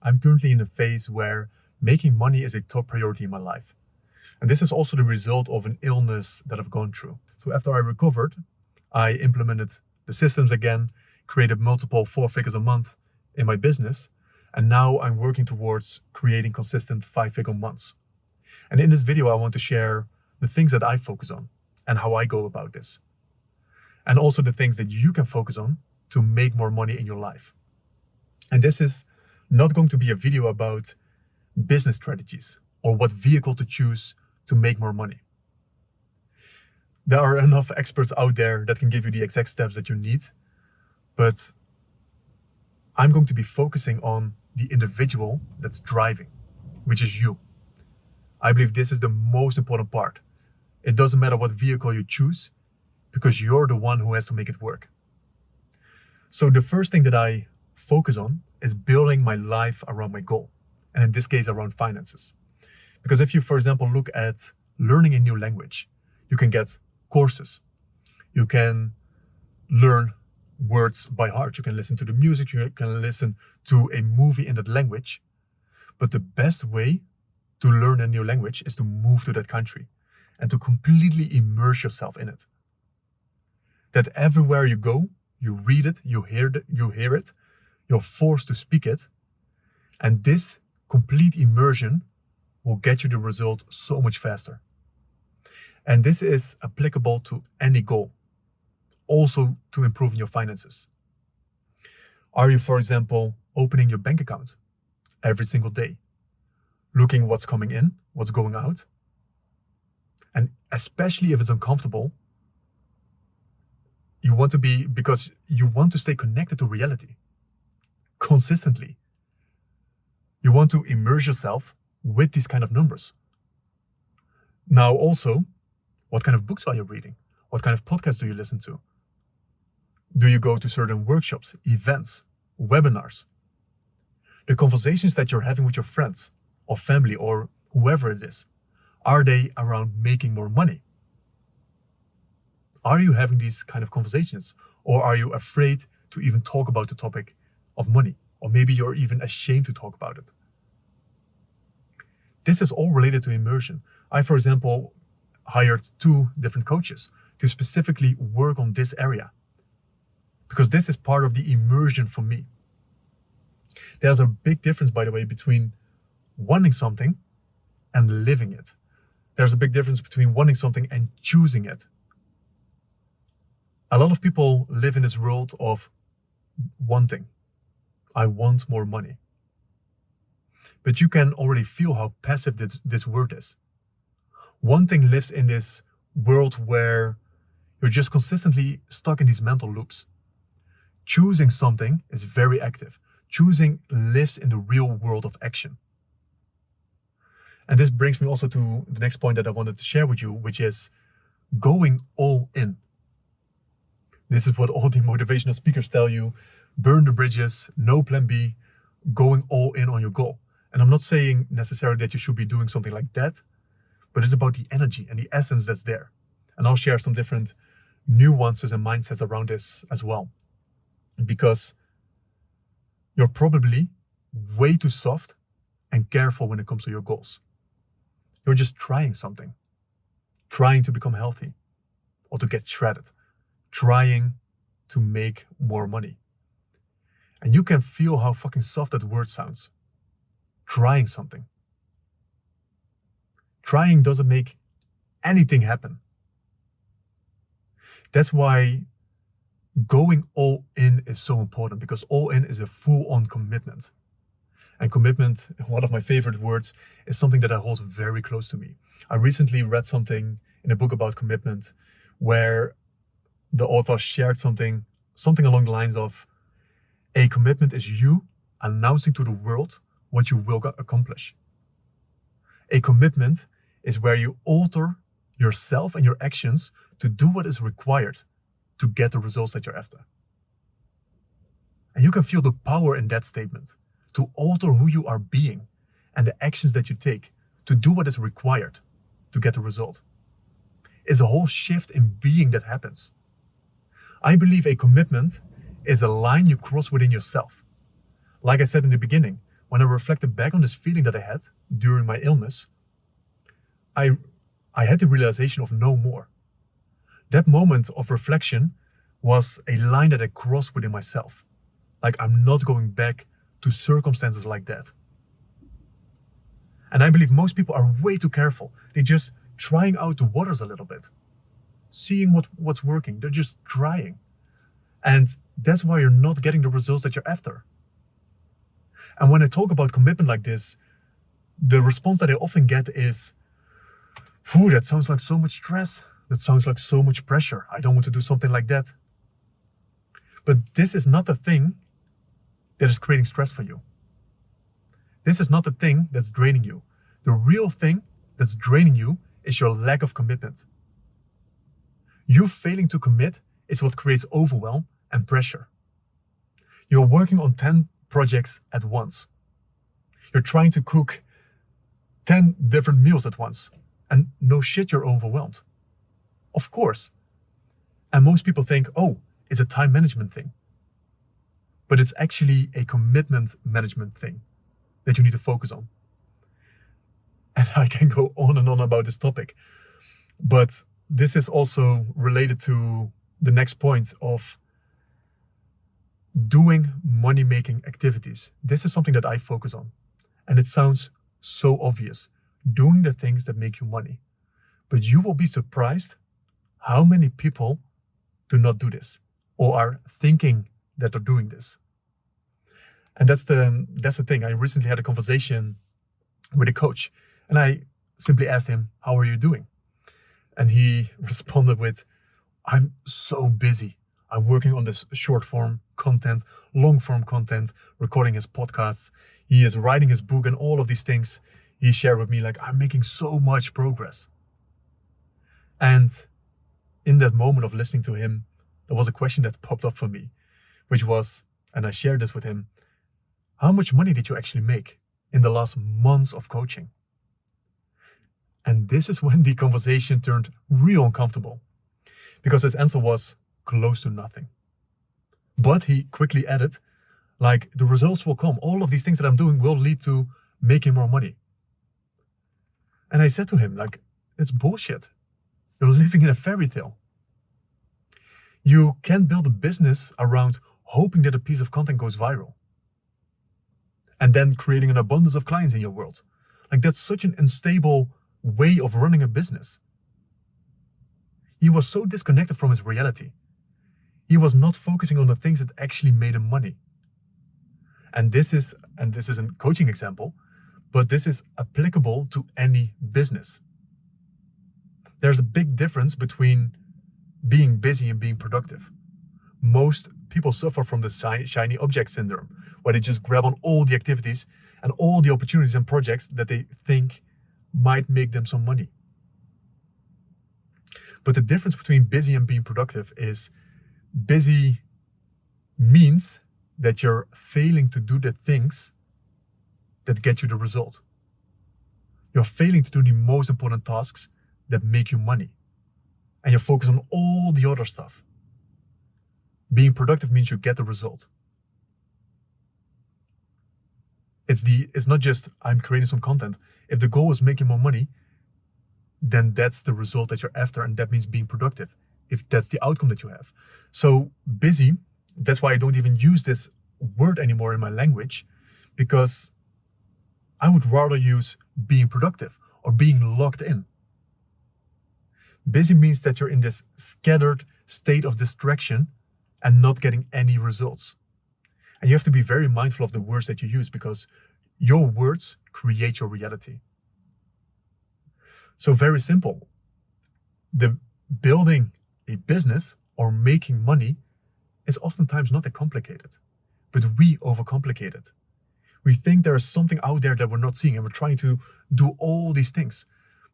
I'm currently in a phase where making money is a top priority in my life. And this is also the result of an illness that I've gone through. So after I recovered, I implemented the systems again, created multiple 4 figures a month in my business, and now I'm working towards creating consistent 5 figure months. And in this video, I want to share the things that I focus on and how I go about this. And also the things that you can focus on to make more money in your life. And this is not going to be a video about business strategies or what vehicle to choose to make more money. There are enough experts out there that can give you the exact steps that you need, but I'm going to be focusing on the individual that's driving, which is you. I believe this is the most important part. It doesn't matter what vehicle you choose, because you're the one who has to make it work. So the first thing that I focus on is building my life around my goal, and in this case around finances. Because if you, for example, look at learning a new language, you can get courses, you can learn words by heart, you can listen to the music, you can listen to a movie in that language. But the best way to learn a new language is to move to that country and to completely immerse yourself in it. That everywhere you go, you read it, you hear it, you're forced to speak it. And this complete immersion will get you the result so much faster. And this is applicable to any goal, also to improving your finances. Are you, for example, opening your bank account every single day, looking what's coming in, what's going out? And especially if it's uncomfortable, you want to be, because you want to stay connected to reality consistently. You want to immerse yourself with these kind of numbers. Now also, what kind of books are you reading? What kind of podcasts do you listen to? Do you go to certain workshops, events, webinars? The conversations that you're having with your friends or family or whoever it is, are they around making more money? Are you having these kind of conversations? Or are you afraid to even talk about the topic of money? Or maybe you're even ashamed to talk about it. This is all related to immersion. I, for example, hired 2 different coaches to specifically work on this area, because this is part of the immersion for me. There's a big difference, by the way, between wanting something and living it. There's a big difference between wanting something and choosing it. A lot of people live in this world of wanting. I want more money. But you can already feel how passive this word is. Wanting lives in this world where you're just consistently stuck in these mental loops. Choosing something is very active. Choosing lives in the real world of action. And this brings me also to the next point that I wanted to share with you, which is going all in. This is what all the motivational speakers tell you. Burn the bridges, no plan B, going all in on your goal. And I'm not saying necessarily that you should be doing something like that, but it's about the energy and the essence that's there. And I'll share some different nuances and mindsets around this as well. Because you're probably way too soft and careful when it comes to your goals. You're just trying something, trying to become healthy or to get shredded, trying to make more money. And you can feel how fucking soft that word sounds. Trying something. Trying doesn't make anything happen. That's why going all in is so important, because all in is a full-on commitment. And commitment, one of my favorite words, is something that I hold very close to me. I recently read something in a book about commitment where the author shared something along the lines of, a commitment is you announcing to the world what you will accomplish. A commitment is where you alter yourself and your actions to do what is required to get the results that you're after. And you can feel the power in that statement, to alter who you are being and the actions that you take to do what is required to get the result. It's a whole shift in being that happens. I believe a commitment is a line you cross within yourself. Like I said in the beginning, when I reflected back on this feeling that I had during my illness, I had the realization of no more. That moment of reflection was a line that I crossed within myself. Like, I'm not going back to circumstances like that. And I believe most people are way too careful. They're just trying out the waters a little bit, seeing what's working. They're just trying. And that's why you're not getting the results that you're after. And when I talk about commitment like this, the response that I often get is, "Phew, that sounds like so much stress. That sounds like so much pressure. I don't want to do something like that." But this is not the thing that is creating stress for you. This is not the thing that's draining you. The real thing that's draining you is your lack of commitment. You failing to commit is what creates overwhelm and pressure. You're working on 10 projects at once. You're trying to cook 10 different meals at once. And no shit, you're overwhelmed. Of course. And most people think, oh, it's a time management thing. But it's actually a commitment management thing that you need to focus on. And I can go on and on about this topic. But this is also related to the next point of doing money-making activities. This is something that I focus on. And it sounds so obvious. Doing the things that make you money. But you will be surprised how many people do not do this or are thinking that they're doing this. And that's the thing. I recently had a conversation with a coach, and I simply asked him, "How are you doing?" And he responded with, "I'm so busy. I'm working on this short form content, long form content, recording his podcasts. He is writing his book and all of these things." He shared with me, like, "I'm making so much progress." And in that moment of listening to him, there was a question that popped up for me, which was, and I shared this with him, how much money did you actually make in the last months of coaching? And this is when the conversation turned real uncomfortable, because his answer was close to nothing. But he quickly added, like, the results will come. All of these things that I'm doing will lead to making more money. And I said to him, like, it's bullshit. You're living in a fairy tale. You can build a business around hoping that a piece of content goes viral and then creating an abundance of clients in your world. Like, that's such an unstable way of running a business. He was so disconnected from his reality. He was not focusing on the things that actually made him money. And this is a coaching example, but this is applicable to any business. There's a big difference between being busy and being productive. Most people suffer from the shiny object syndrome, where they just grab on all the activities and all the opportunities and projects that they think might make them some money. But the difference between busy and being productive is busy means that you're failing to do the things that get you the result. You're failing to do the most important tasks that make you money. And you're focused on all the other stuff. Being productive means you get the result. It's not just I'm creating some content. If the goal is making more money, then that's the result that you're after, and that means being productive, if that's the outcome that you have. So busy, that's why I don't even use this word anymore in my language, because I would rather use being productive or being locked in. Busy means that you're in this scattered state of distraction and not getting any results. And you have to be very mindful of the words that you use, because your words create your reality. So very simple. The building a business or making money is oftentimes not that complicated, but we overcomplicate it. We think there is something out there that we're not seeing, and we're trying to do all these things.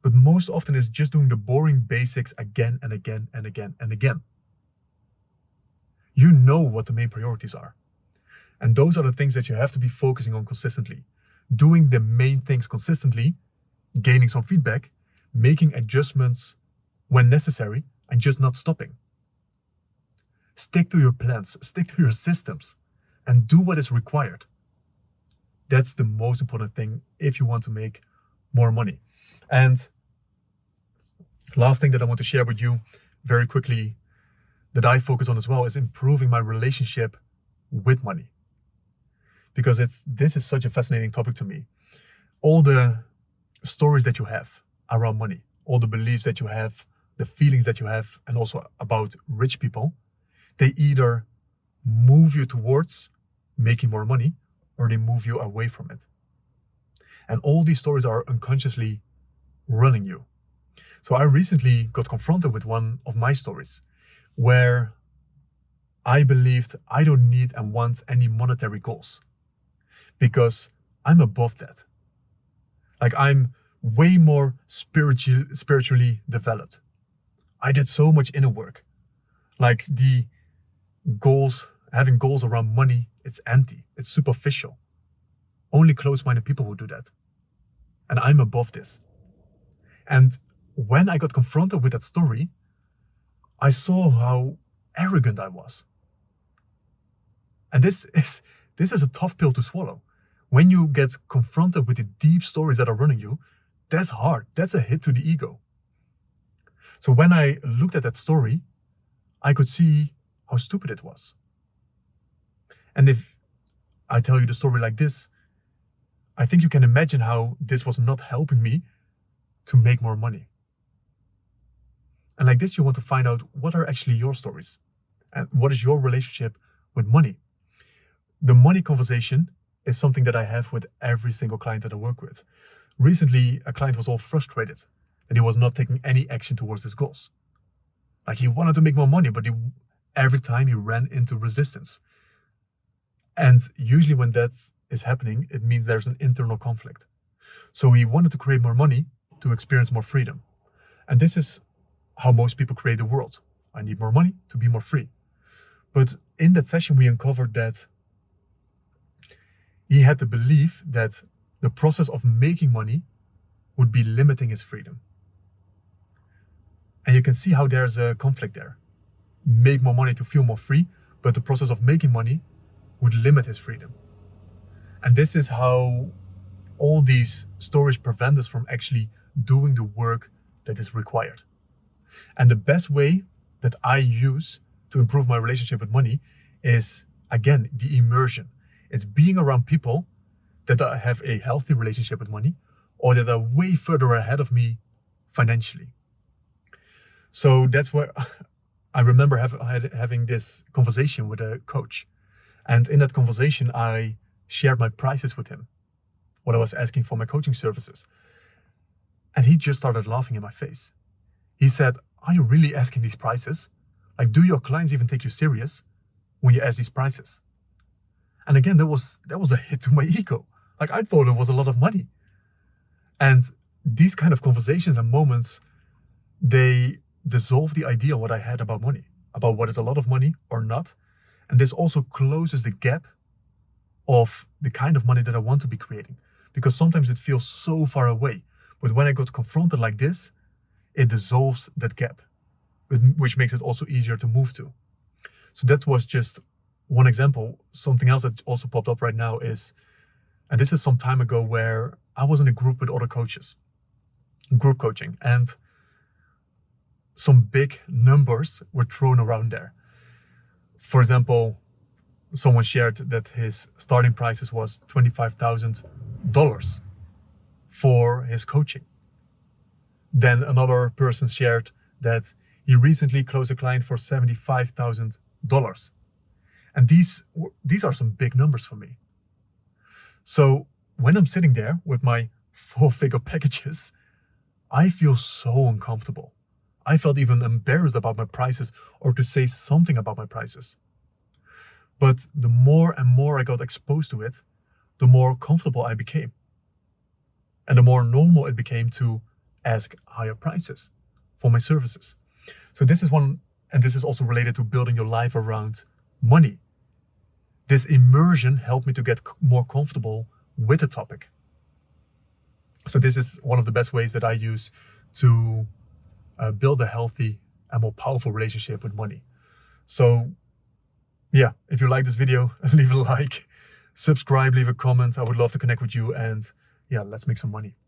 But most often it's just doing the boring basics again and again and again and again. You know what the main priorities are. And those are the things that you have to be focusing on consistently. Doing the main things consistently, gaining some feedback, making adjustments when necessary, and just not stopping. Stick to your plans, stick to your systems, and do what is required. That's the most important thing if you want to make more money. And last thing that I want to share with you very quickly that I focus on as well is improving my relationship with money. Because this is such a fascinating topic to me. All the stories that you have around money, all the beliefs that you have, the feelings that you have, and also about rich people, they either move you towards making more money or they move you away from it. And all these stories are unconsciously running you. So I recently got confronted with one of my stories where I believed I don't need and want any monetary goals because I'm above that. Like I'm way more spiritually developed. I did so much inner work. Like the goals, having goals around money, it's empty, it's superficial. Only close-minded people will do that. And I'm above this. And when I got confronted with that story, I saw how arrogant I was. And this is a tough pill to swallow. When you get confronted with the deep stories that are running you, that's hard. That's a hit to the ego. So when I looked at that story, I could see how stupid it was. And if I tell you the story like this, I think you can imagine how this was not helping me to make more money. And like this, you want to find out what are actually your stories and what is your relationship with money. The money conversation is something that I have with every single client that I work with. Recently, a client was all frustrated that he was not taking any action towards his goals. Like he wanted to make more money, but every time he ran into resistance. And usually when that is happening, it means there's an internal conflict. So he wanted to create more money to experience more freedom. And this is how most people create the world. I need more money to be more free. But in that session, we uncovered that he had the belief that the process of making money would be limiting his freedom. And you can see how there's a conflict there. Make more money to feel more free, but the process of making money would limit his freedom. And this is how all these stories prevent us from actually doing the work that is required. And the best way that I use to improve my relationship with money is, again, the immersion. It's being around people that have a healthy relationship with money or that are way further ahead of me financially. So that's where I remember having this conversation with a coach. And in that conversation, I shared my prices with him, what I was asking for my coaching services. And he just started laughing in my face. He said, "Are you really asking these prices? Like, do your clients even take you serious when you ask these prices?" And again, that was a hit to my ego. Like I thought it was a lot of money. And these kind of conversations and moments, they dissolve the idea of what I had about money, about what is a lot of money or not. And this also closes the gap of the kind of money that I want to be creating. Because sometimes it feels so far away. But when I got confronted like this, it dissolves that gap, which makes it also easier to move to. So that was just one example. Something else that also popped up right now is, and this is some time ago, where I was in a group with other coaches, group coaching, and some big numbers were thrown around there. For example, someone shared that his starting prices was $25,000 for his coaching. Then another person shared that he recently closed a client for $75,000. And these are some big numbers for me. So when I'm sitting there with my 4-figure packages, I feel so uncomfortable. I felt even embarrassed about my prices or to say something about my prices. But the more and more I got exposed to it, the more comfortable I became. And the more normal it became to ask higher prices for my services. So this is one, and this is also related to building your life around money. This immersion helped me to get more comfortable with the topic. So this is one of the best ways that I use to build a healthy and more powerful relationship with money. So yeah, if you like this video, leave a like, subscribe, leave a comment. I would love to connect with you, and yeah, let's make some money.